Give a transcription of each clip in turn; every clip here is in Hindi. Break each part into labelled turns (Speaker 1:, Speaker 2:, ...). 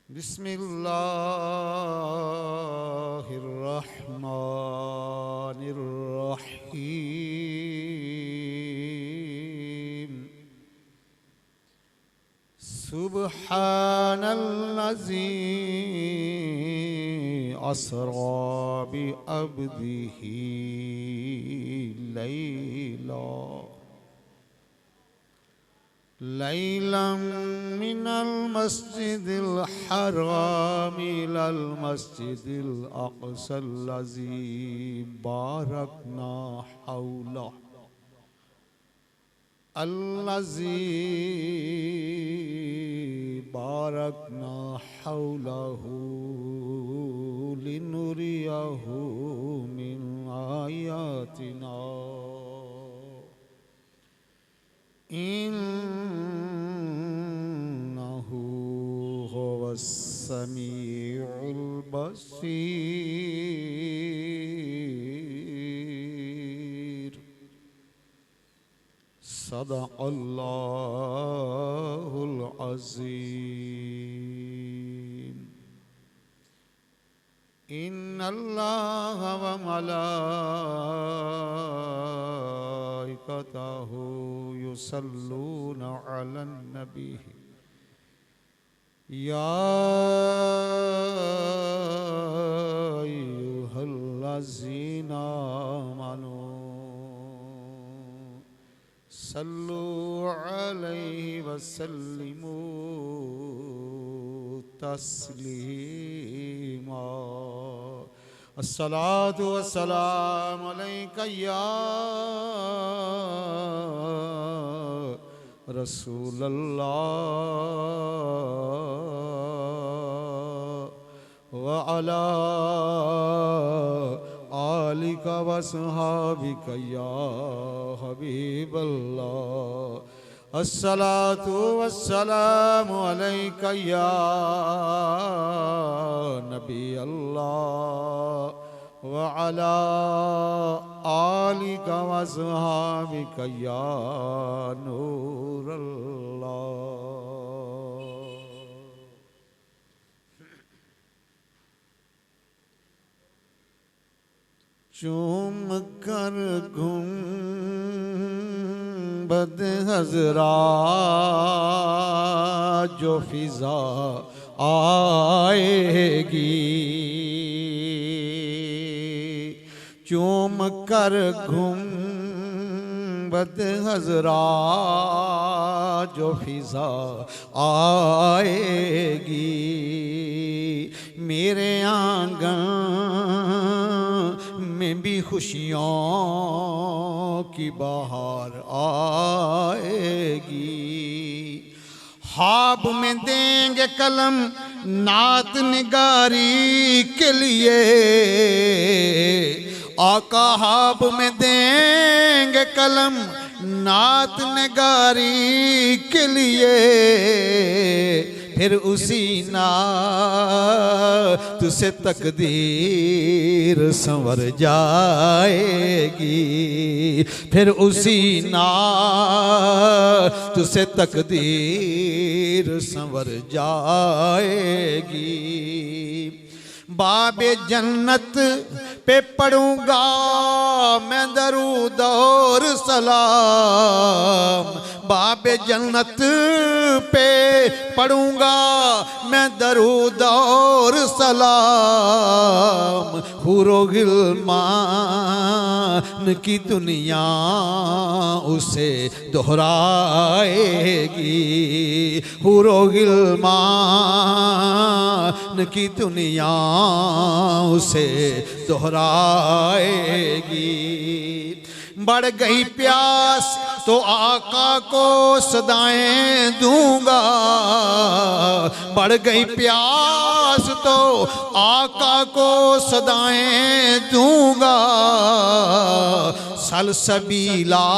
Speaker 1: बिस्मिल्लाहिर्रहमानिर्रहीम। सुब्हानल्लज़ी अस्रा बिअब्दिही लैलन मिनल मस्जिदिल हराम इलल मस्जिदिल अक़सल्लज़ी बारकना हौला अल्लज़ी बारकना हौलहू लिनुरियहू मिन आयातिना इन्नहू हुवस्समीउल बसीर। सदक़ल्लाहुल अज़ीम। इन्नल्लाह व मलाइकतहू युसल्लूना अलन नबी या अय्युहल्लज़ीना आमनू सल्लू अलैहि वसल्लिमू तस्लीमा। अस्सलातु वस्सलामु अलैका या रसूलल्लाह व अला आलिका व सहाबिका या हबीबल्लाह। अस्सलातु वस्सलामु अलैका या नबी अल्लाह व अला आलिका व सहाबिका या नूर अल्लाह। चूम कर गुंबद हज़रा जो फिजा आएगी, चूम कर गुंबद हज़रा जो फिजा आएगी, मेरे आंगन में भी खुशियों की बहार आएगी। ख्वाब में देंगे कलम नात निगारी के लिए, आका ख्वाब में देंगे कलम नात निगारी के लिए, फिर उसी नात से तकदीर संवर जाएगी, फिर उसी नात से तकदीर संवर जाएगी। बाबे जन्नत पे पढ़ूंगा मैं दरूद और सलाम, बाबे जन्नत पे पढ़ूंगा मैं दरूद और सलाम। हुरो गिलमान की दुनिया उसे दोहराएगी, हुरो गिलमान की दुनिया उसे दोहराएगी। बढ़ गई प्यास तो आका को सदाएं दूंगा, बढ़ गई प्यास तो आका को सदाएं दूंगा। सलसबीला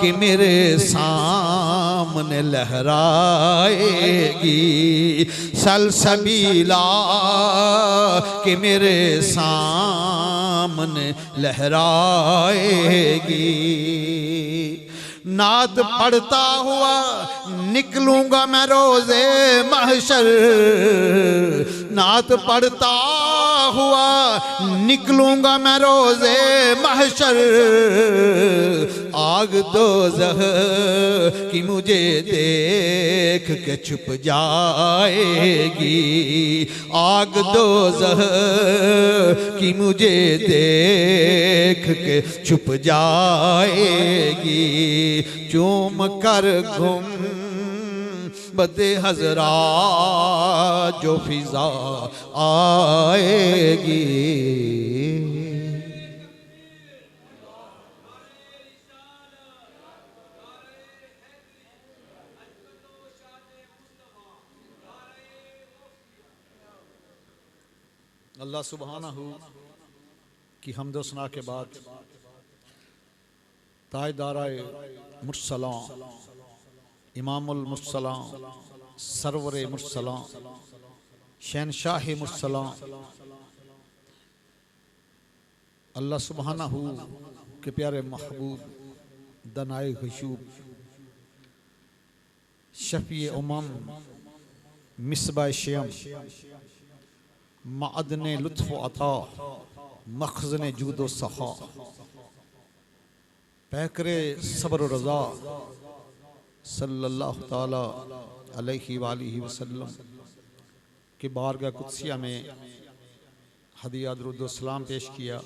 Speaker 1: कि मेरे सामने लहराएगी, सलसबीला कि मेरे सामने लहराएगी। नात पढ़ता हुआ निकलूंगा मैं रोजे महशर, नात पढ़ता हुआ निकलूंगा मैं रोजे महशर। आग दोज़ख कि मुझे देख के छुप जाएगी, आग दोज़ख कि मुझे देख के छुप जाएगी। चूम कर घूम बदे हजरा जो फिजा आएगी। अल्लाह सुब्हानहू की हम्द व सना के बाद ताजदाराए मुरसलां, इमामुल मुरसलां, सरवरे मुरसलां, शहनशाह मुरसलां, अल्लाह सुब्हानहू के प्यारे महबूब दनाए खुशूब, शफी उमम, मिसबा शयम, मादने लुत्फ़ अता, मखज़ने जूदो सखा, पैकरे सब्र व रज़ा सल्लल्लाहु ताला अलैहि वालिहि वसल्लम के बारगाह कुदसिया में हदिया दुरूद व सलाम पेश किया।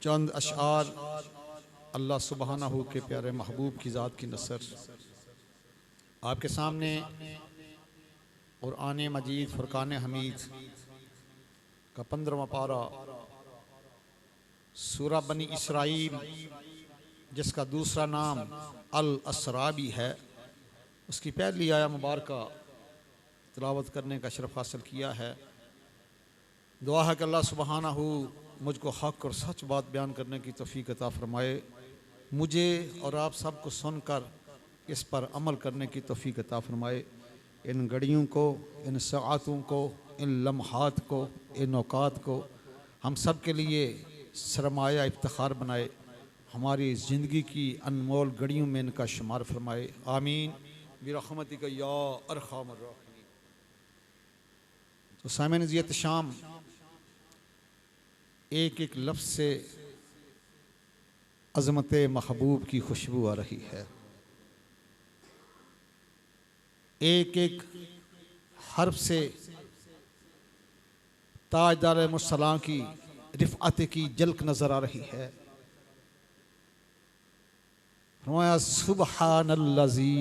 Speaker 1: चंद अशआर अल्लाह सुब्हानहू के प्यारे महबूब की ज़ात की नसर आपके सामने कुरान मजीद फुरकान हमीद का 15वां पारा सूरा बनी इसराइल, जिसका दूसरा नाम अल असरा भी है, उसकी पहली आया मुबारका तिलावत करने का शरफ हासिल किया है। दुआ है कि अल्लाह सुब्हानहू मुझको हक़ और सच बात बयान करने की तौफीक अता फरमाए, मुझे और आप सबको सुनकर इस पर अमल करने की तौफीक अता फरमाए। इन घड़ियों को, इन सआतों को, इन लम्हात को, इन औकात को हम सब के लिए सरमाया इफ्तिखार बनाए, हमारी ज़िंदगी की अनमोल घड़ियों में इनका शुमार फरमाए। आमीन बिरहमतिक या अरहमर राहिमीन। तो सामईन ज़ियत शाम, एक एक लफ्ज़ से अज़मत महबूब की खुशबू आ रही है, एक एक हर्फ से ताजदार मुरसलां की रिफ़अत की झलक नज़र आ रही है। फरमाया सुब्हानल्लज़ी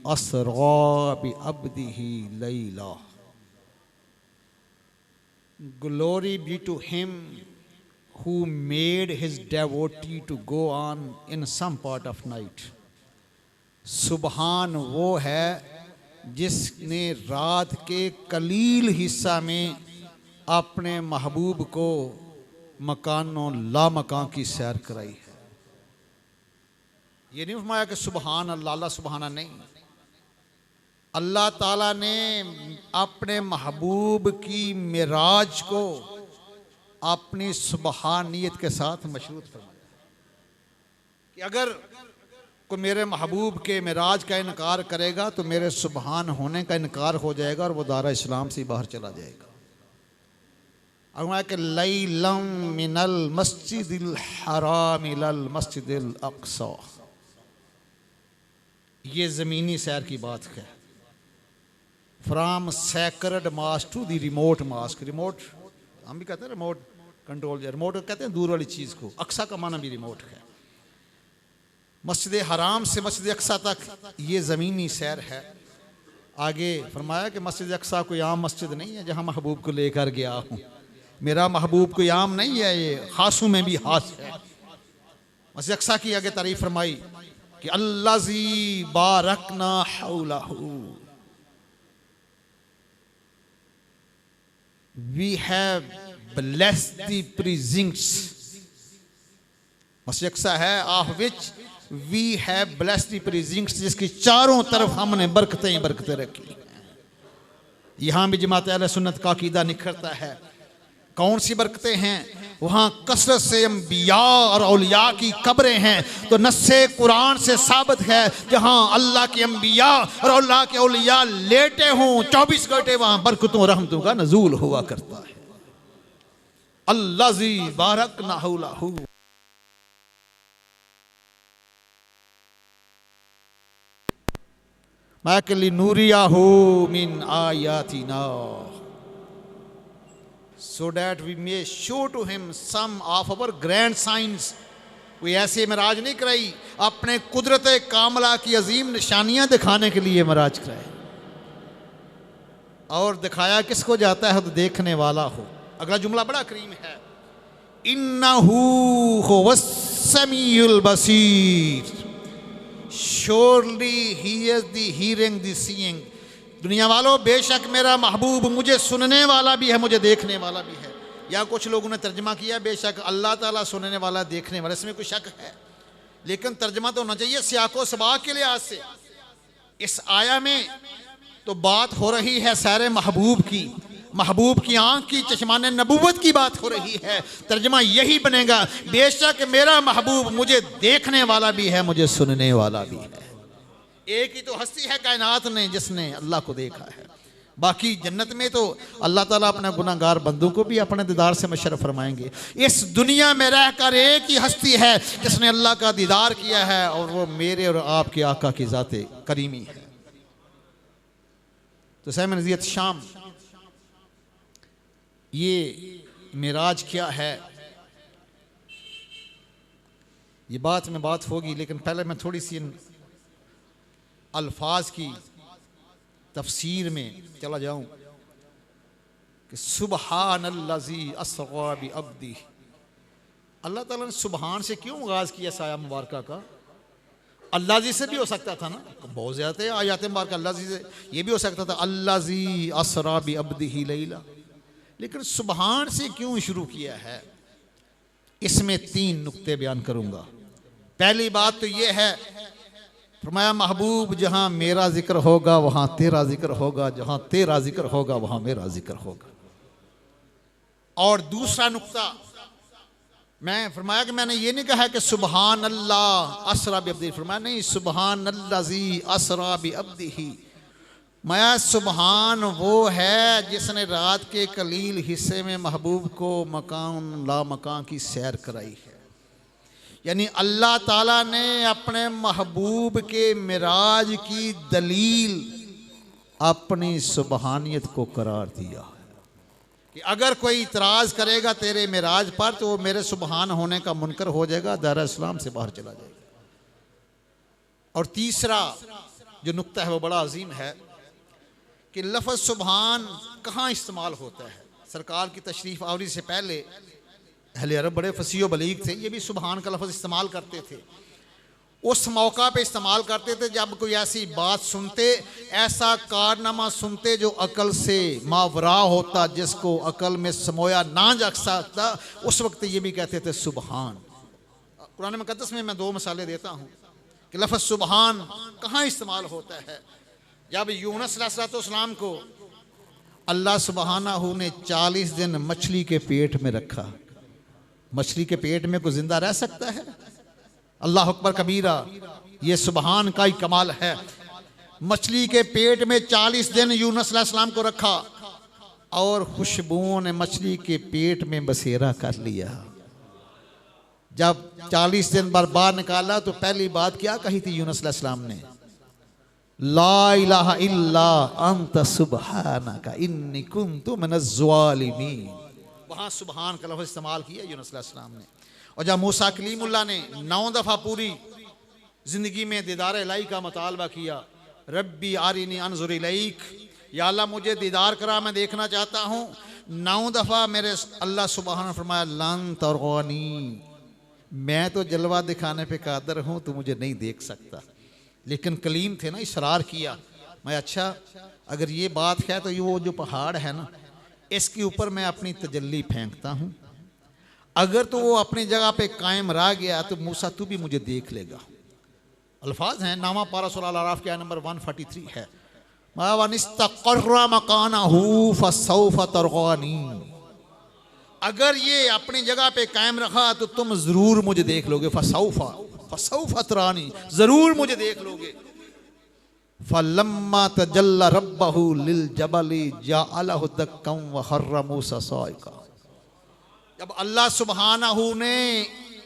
Speaker 1: अस्रा बिअब्दिही लैला, glory be to him who made his devotee to go on in some part of night। सुबहान वो है जिसने रात के कलील हिस्सा में अपने महबूब को मकानों लामकान की सैर कराई है। ये नहीं फरमाया कि सुबहान अल्लाह, अल्लाह सुबहाना नहीं, अल्लाह ताला ने अपने महबूब की मिराज को अपनी सुबहानियत के साथ मशरूत फरमाया कि अगर कोई मेरे महबूब के मिराज का इनकार करेगा तो मेरे सुबहान होने का इनकार हो जाएगा और वो दारा इस्लाम से बाहर चला जाएगा। कि लैलम मिनल मस्जिदिल हराम इलल मस्जिदिल अक्सा, ये ज़मीनी सैर की बात है। From sacred mask to the remote mask, remote हम भी कहते हैं रिमोट कंट्रोल, रिमोट कहते हैं दूर वाली चीज़ को, अक्सा का माना भी रिमोट है। मस्जिद हराम से मस्जिद अक्सा तक ये ज़मीनी सैर है। आगे फरमाया कि मस्जिद अक्सा कोई आम मस्जिद नहीं है जहाँ महबूब को लेकर गया हूँ, मेरा महबूब कोई आम नहीं है, ये खासों में भी खास है। मस्जिद अक्सा की आगे तारीफ फरमाई कि अल्लाज़ी बारकना हौलहू, we have blessed the precincts। मस्जिद अक्सा है of which we have blessed the precincts, जिसकी चारों तरफ हमने बरकतें ही बरकतें रखी। यहाँ भी जमात अहले सुन्नत का अकीदा निखरता है कौन सी बरकतें हैं? वहाँ कसरत से अंबिया और औलिया की कब्रें हैं। तो नस्से कुरान से साबित है जहाँ अल्लाह के अंबिया और अल्लाह के औलिया लेटे हों 24 घंटे वहाँ बरकतों रहमतों का नजूल हुआ करता है। अल्लाज़ी बारकनाहु लहू। माकली नूरियाहू मिन आयातिना, so that we may show to him some of our grand signs। कोई ऐसे मराज नहीं कराई, अपने कुदरत कामला की अजीम निशानियां दिखाने के लिए मराज कराए। और दिखाया किसको जाता है? तो देखने वाला हो। अगला जुमला बड़ा करीम है, इन्नहू हुवस्समीउल बसीर, surely he is the hearing the seeing. दुनिया वालों, बेशक मेरा महबूब मुझे सुनने वाला भी है, मुझे देखने वाला भी है। या कुछ लोगों ने तर्जमा किया बेशक अल्लाह ताला सुनने वाला देखने वाला, इसमें कोई शक है, लेकिन तर्जमा तो होना चाहिए सियाको सबाक के लिहाज से। इस आया में तो बात हो रही है सारे महबूब की, महबूब की आंख की चश्माने नबूवत की बात हो रही है। तर्जमा यही बनेगा, बेशक मेरा महबूब मुझे देखने वाला भी है, मुझे सुनने वाला भी है। एक ही तो हस्ती है कायनात ने जिसने अल्लाह को देखा है। बाकी जन्नत में तो अल्लाह ताला अपने गुनाहगार बंदों को भी अपने दीदार से मशरफ फरमाएंगे। इस दुनिया में रहकर एक ही हस्ती है जिसने अल्लाह का दीदार किया है, और वो मेरे और आपके आका की ज़ाते करीमी है। तो सहम नज़ीयत शाम, ये मिराज क्या है, ये बात में बात होगी, लेकिन पहले मैं थोड़ी सी अल्फाज की तफसीर में चला जाऊं कि सुबहानल्लज़ी अस्रा बि अब्दी। अल्लाह ताला ने सुबहान से क्यों आगाज़ किया साया मुबारक का? अल्लाज़ी से भी हो सकता था ना, बहुत ज़्यादा आयात मुबारक अल्लाज़ी से, ये भी हो सकता था अल्लाज़ी अस्रा बि अब्दिही लैला, लेकिन सुबहान से क्यों शुरू किया है? इसमें 3 नुक्ते बयान करूंगा। पहली बात तो ये है, फरमाया महबूब जहां मेरा जिक्र होगा वहां तेरा जिक्र होगा, जहां तेरा जिक्र होगा वहां मेरा जिक्र होगा। और दूसरा नुक्ता मैं फरमाया कि मैंने ये नहीं कहा कि सुबहान अल्लाह असरा बि अब्दी, फरमाया नहीं, सुबहान अल्लाज़ी असरा बि अब्दिही। मैं सुबहान वो है जिसने रात के कलील हिस्से में महबूब को मकान ला मकान की सैर कराई है। यानी अल्लाह ताला ने अपने महबूब के मिराज की दलील अपनी सुबहानियत को करार दिया है कि अगर कोई इतराज़ करेगा तेरे मिराज पर तो वो मेरे सुबहान होने का मुनकर हो जाएगा, दायरा इस्लाम से बाहर चला जाएगा। और तीसरा जो नुक्ता है वो बड़ा अजीम है कि लफ्ज़ सुबहान कहाँ इस्तेमाल होता है। सरकार की तशरीफ़ आवरी से पहले अहले अरब बड़े फसीह बलीग थे, ये भी सुबहान का लफ्ज़ इस्तेमाल करते थे। उस मौका पे इस्तेमाल करते थे जब कोई ऐसी बात सुनते, ऐसा कारनामा सुनते जो अकल से मावरा होता, जिसको अकल में समोया ना जा सकता, उस वक्त ये भी कहते थे सुबहान। कुरान मुक़द्दस में मैं 2 मिसालें देता हूँ कि लफ्ज़ सुबहान कहाँ इस्तेमाल होता है। जब यूनुस अलैहिस्सलाम को अल्लाह सुबहानहू ने 40 दिन मछली के पेट में रखा, मछली के पेट में कोई जिंदा रह सकता है? अल्लाह अकबर कबीरा, ये सुबहान का ही कमाल है। मछली के पेट में 40 दिन यूनुस अलैहिस्सलाम को रखा और खुशबुओं ने मछली के पेट में बसेरा कर लिया। जब 40 दिन बाद बाहर निकाला तो पहली बात क्या कही थी यूनुस अलैहिस्सलाम ने? ला इलाहा इल्ला अंत सुबहानका इन्नी कुन्तु मिनज़ ज़ालिमीन। वहाँ सुबहान का लफ्ज़ इस्तेमाल किया यूनुस अलैहिस्सलाम ने। और जब मूसा कलीमुल्लाह ने 9 दफ़ा पूरी ज़िंदगी में दीदार इलाही का मुतालबा किया, रब्बी आरिनी अनज़ुर इलैक, या अल्लाह मुझे दीदार करा, मैं देखना चाहता हूँ। 9 दफ़ा मेरे अल्लाह सुबहान ने फरमाया लन तरग़नी, मैं तो जलवा दिखाने पे कादर हूँ, तो मुझे नहीं देख सकता। लेकिन कलीम थे ना, इसरार किया। मैं अच्छा अगर ये बात है तो ये वो जो पहाड़ है ना, इसके ऊपर मैं अपनी तजल्ली फेंकता हूँ, अगर तो वो अपनी जगह पे कायम रह गया तो मूसा तू भी मुझे देख लेगा। अल्फाज हैं नामा पारा सूरह अल-आराफ के आयत नंबर 143 है, वनिस्तक़र्रा मकानहू फसौफ़ तरग़नी। अगर ये अपनी जगह पे कायम रहा तो तुम जरूर मुझे देख लोगे। फसौफा तरानी, जरूर मुझे देख लोगे। फलम्मा तजल्ला रब्बहु लिल जबली जअलहु दक्कम व खर्र मूसा साइका। जब अल्लाह सुब्हानहू ने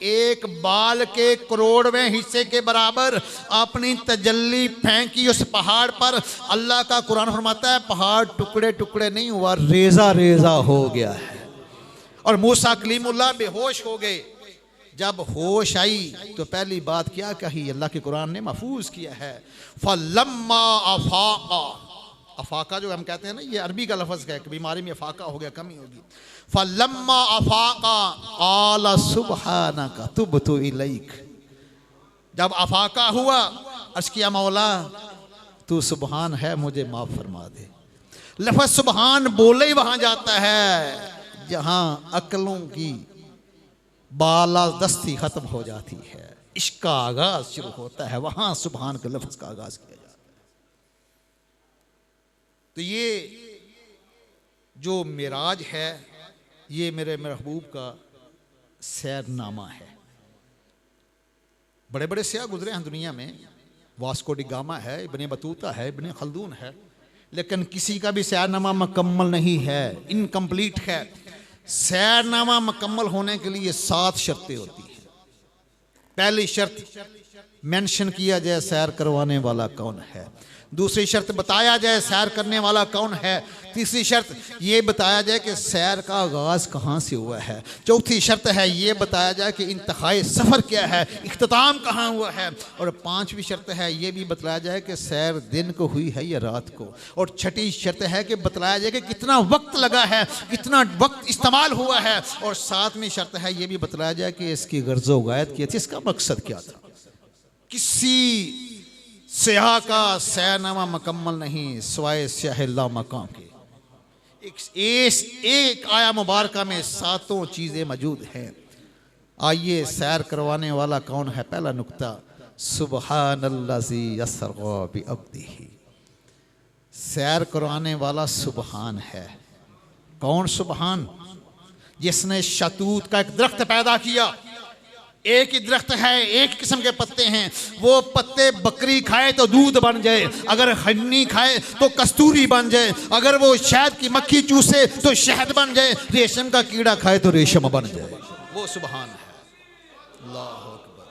Speaker 1: एक बाल के करोड़वें हिस्से के बराबर अपनी तजल्ली फेंकी उस पहाड़ पर, अल्लाह का कुरान फरमाता है पहाड़ टुकड़े टुकड़े नहीं हुआ, रेजा रेजा हो गया है। और मूसा कलीमुल्लाह बेहोश हो गए। जब होश आई तो पहली बात क्या कही, अल्लाह के कुरान ने महफूज किया है, फलम्मा अफाका। अफाका जो हम कहते हैं ना, ये अरबी का लफ्ज़ है कि बीमारी में अफाका हो गया, कमी होगी। फलम्मा अफाका आला सुबहानका तुबतु इलैक। जब अफाका हुआ, अर्ज़ किया मौला तू सुबहान है, मुझे माफ़ फरमा दे। लफ्ज़ सुबहान बोले ही वहाँ जाता है जहाँ अक्लों की बालादस्ती ख़त्म हो जाती है, इश्क का आगाज़ शुरू होता है, वहाँ सुबहान के लफ्ज़ का आगाज़ किया जाता है। तो ये जो मिराज है, ये मेरे महबूब का सैरनामा है। बड़े बड़े सयाह गुजरे हैं दुनिया में, वास्को डी गामा है, इब्ने बतूता है, इब्ने खल्दून है, लेकिन किसी का भी सैरनामा मुकम्मल नहीं है, इनकम्प्लीट है। सैरनामा मुकम्मल होने के लिए 7 शर्तें होती हैं। पहली शर्त मेंशन किया जाए सैर करवाने वाला कौन है। दूसरी शर्त बताया जाए सैर करने वाला कौन है। तीसरी शर्त ये बताया जाए कि सैर का आगाज़ कहाँ से हुआ है। चौथी शर्त है ये बताया जाए कि इंतहाई सफ़र क्या है, इख्तिताम कहाँ हुआ है। और पांचवी शर्त है ये भी बतलाया जाए कि सैर दिन को हुई है या रात को। और छठी शर्त है कि बतलाया जाए कि कितना वक्त लगा है, कितना वक्त इस्तेमाल हुआ है। और सातवीं शर्त है ये भी बतलाया जाए कि इसकी गर्ज़ो गायत की थी, इसका मकसद क्या था। किसी सयाह का सैरनामा मुकम्मल नहीं सिवाय स्याह मकाम के। एक आया मुबारका में 7 चीज़ें मौजूद हैं। आइए सैर करवाने वाला कौन है। पहला नुक्ता, सुबहानल्लाज़ी अस्रा बिअब्दिही। सैर करवाने वाला सुबहान है। कौन सुबहान? जिसने शतूत का एक दरख्त पैदा किया। एक ही दरख्त है, एक किस्म के पत्ते हैं, वो पत्ते बकरी खाए तो दूध बन जाए, अगर हन्नी खाए तो कस्तूरी बन जाए, अगर वो शहद की मक्खी चूसे तो शहद बन जाए, रेशम का कीड़ा खाए तो रेशम बन जाए। वो सुबहान है। अल्लाह अकबर।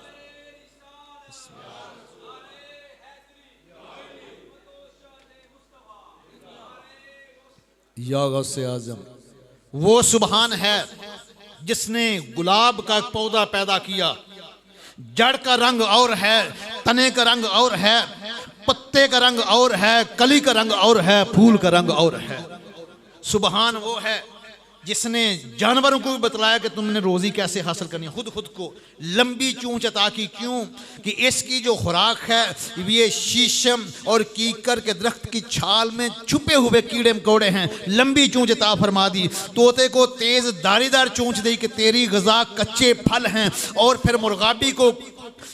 Speaker 1: या गौसे आज़म। वो सुबहान है जिसने गुलाब का पौधा पैदा किया। जड़ का रंग और है, तने का रंग और है, पत्ते का रंग और है, कली का रंग और है, फूल का रंग और है। सुबहान वो है जिसने जानवरों को भी बतलाया कि तुमने रोज़ी कैसे हासिल करनी है। खुद को लंबी चूंच अता की। क्यों? कि इसकी जो खुराक है ये शीशम और कीकर के दरख्त की छाल में छुपे हुए कीड़े मकोड़े हैं। लंबी चूंच अता फरमा दी। तोते को तेज़ दारीदार चूंच दी कि तेरी ग़िज़ा कच्चे फल हैं। और फिर मुर्गाबी को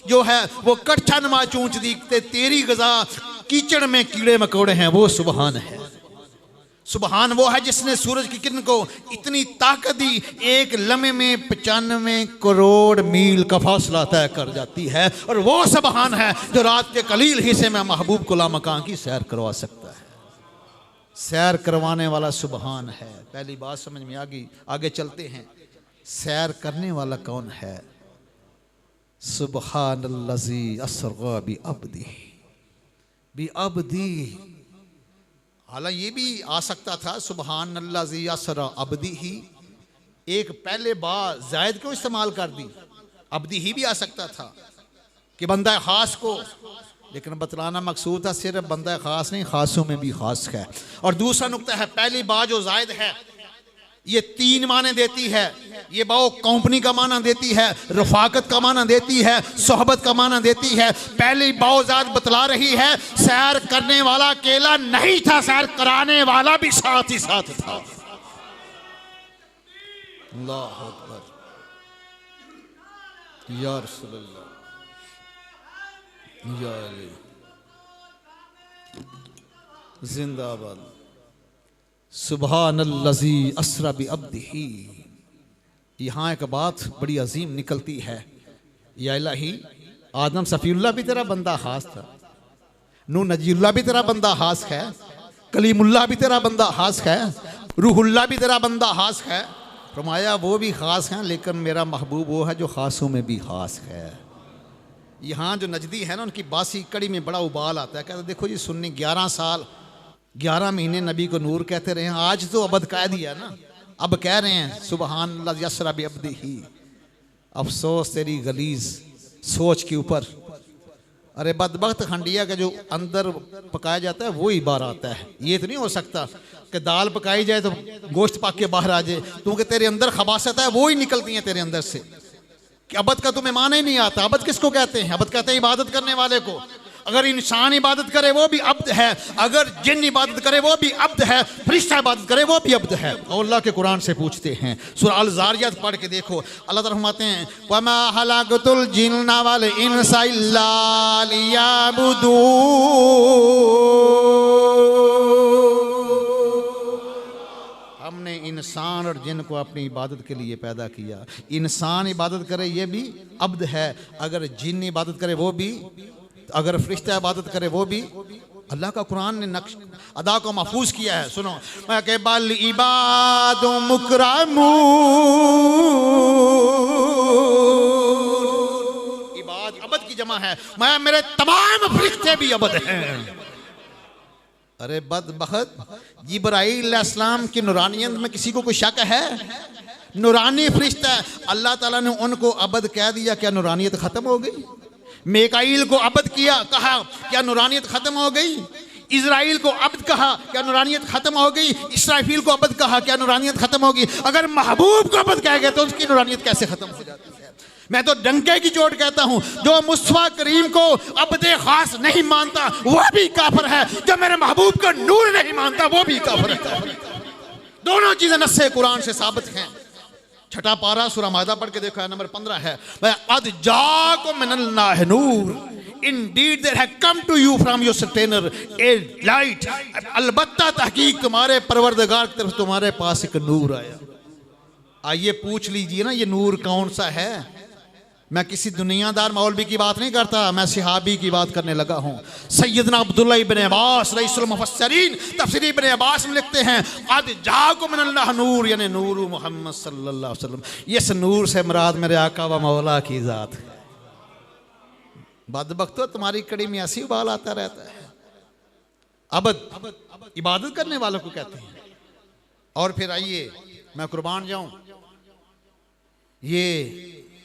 Speaker 1: जो है वो कट्ठा नुमा चूंच दी कि तेरी ग़िज़ा कीचड़ में कीड़े मकोड़े हैं। वो सुबहान है। सुबहान वो है जिसने सूरज की किरण को इतनी ताकत दी, एक लम्हे में 95 करोड़ मील का फासला तय कर जाती है। और वो सुबहान है जो रात के कलील हिस्से में महबूब को लामकान की सैर करवा सकता है। सैर करवाने वाला सुबहान है। पहली बात समझ में आ गई। आगे चलते हैं। सैर करने वाला कौन है? सुबहानल्लाज़ी अस्रा बिअब्दी। हालांकि ये भी आ सकता था सुबहानल्लाज़ी अस्रा अब्दिही। एक पहले बा जायद क्यों इस्तेमाल कर दी? अब्दी ही भी आ सकता था कि बंदा खास को, लेकिन बतलाना मकसूद था सिर्फ बंदा खास नहीं, खासों में भी खास है। और दूसरा नुक्ता है, पहली बा जो जायद है ये 3 माने देती है। ये बाओ कंपनी का माना देती है, रफाकत का माना देती है, सोहबत का माना देती है। पहली बाओ जात बतला रही है सैर करने वाला अकेला नहीं था, सैर कराने वाला भी साथ ही साथ था। अल्लाह अकबर। या रसूलल्लाह, या अली जिंदाबाद। सुबहानल्लाज़ी अस्रा बिअब्दिही। यहाँ एक बात बड़ी अजीम निकलती है, या इलाही आदम सफ़ीउल्लाह भी तेरा बंदा खास था, नूह नजीउल्लाह भी तेरा बंदा खास है, कलीमुल्लाह भी तेरा बंदा खास है, रूहुल्लाह भी तेरा बंदा खास है। फरमाया वो भी ख़ास हैं, लेकिन मेरा महबूब वो है जो ख़ासों में भी ख़ास है। यहाँ जो नजदी है ना, उनकी बासी कड़ी में बड़ा उबाल आता है। कहते देखो जी सुन्नी 11 साल 11 महीने नबी को नूर कहते रहे हैं, आज तो अबद कह दिया ना, अब कह रहे हैं सुबहान अल्लाह यसरा बि अब्दी ही। अफसोस तेरी गलीज सोच के ऊपर। अरे बदबख्त खंडिया का जो अंदर पकाया जाता है वही बाहर आता है। ये तो नहीं हो सकता कि दाल पकाई जाए तो गोश्त पक के बाहर आ जाए, क्योंकि तेरे अंदर खबासत है वो ही निकलती है तेरे अंदर से। कि अबद का तुम्हें माना ही नहीं आता। अबद किसको कहते हैं? अबद कहते हैं इबादत करने वाले को। अगर इंसान इबादत करे वो भी अब्द है, अगर जिन इबादत करे वो भी अब्द है, फरिश्ता इबादत करे वो भी अब्द है। और अल्लाह के कुरान से पूछते हैं, सूरह अल ज़ारियात पढ़ के देखो, अल्लाह ताला फरमाते हैं वमा खलक़तुल जिन्ना वल इंसा इल्ला लियअबुदून। हमने इंसान और जिन को अपनी इबादत के लिए पैदा किया। इंसान इबादत करे ये भी अब्द है, अगर जिन इबादत करे वो भी, अगर फरिश्ता इबादत करे वो भी। अल्लाह का कुरान ने नक्श अदा को महफूज किया है। सुनो, मैं के बल इबादु मुकरमू, इबाद अबद की जमा है, मैं मेरे तमाम फरिश्ते भी अबद हैं। अरे बदबख्त जिब्राईल अलैहिस्सलाम की नूरानियत में किसी को कोई शक है? नूरानी फरिश्ता है, अल्लाह ताला ने उनको अबद कह दिया, क्या नूरानियत खत्म हो गई? मेकाईल को अबद किया, कहा क्या नूरानियत खत्म हो गई? इज़राइल को अब्द कहा, क्या नूरानियत खत्म हो गई? इसराफील को अब्द कहा, क्या नूरानियत खत्म होगी? अगर महबूब को अब्द कह गए तो उसकी नूरानियत कैसे खत्म हो जाती है? मैं तो डंके की चोट कहता हूं, जो मुस्तफा करीम को अब्दे खास नहीं मानता वो भी काफिर है, जो मेरे महबूब का नूर नहीं मानता वो भी काफिर है। दोनों चीजें नस्से कुरान से साबित हैं। छठा पारा सूरह माइदा पढ़ के देखो, नंबर 15 है, अद जाकुम मिनल्लाहि नूर, indeed there have come to you from your sustainer a light. अलबत्ता तहकीक तुम्हारे परवरदिगार की तरफ तुम्हारे पास एक नूर आया। आइए पूछ लीजिए ना, ये नूर कौन सा है? मैं किसी दुनियादार मौलवी की बात नहीं करता, मैं सहाबी की बात करने लगा हूँ। सैयदना अब्दुल्ला इब्न अब्बास रईसुल मुफस्सिरीन तफसीर इब्न अब्बास में लिखते हैं अद जाकुम मिनल्लाहि नूर, यानी नूर मोहम्मद सल्लल्लाहु अलैहि वसल्लम। इस नूर से मुराद मेरे आका व मौला की ज़ात है। बदबख्तो तुम्हारी कड़ी में ऐसी उबाल आता रहता है। अबद इबादत करने वालों को कहते हैं। और फिर आइए मैं कुर्बान जाऊं, ये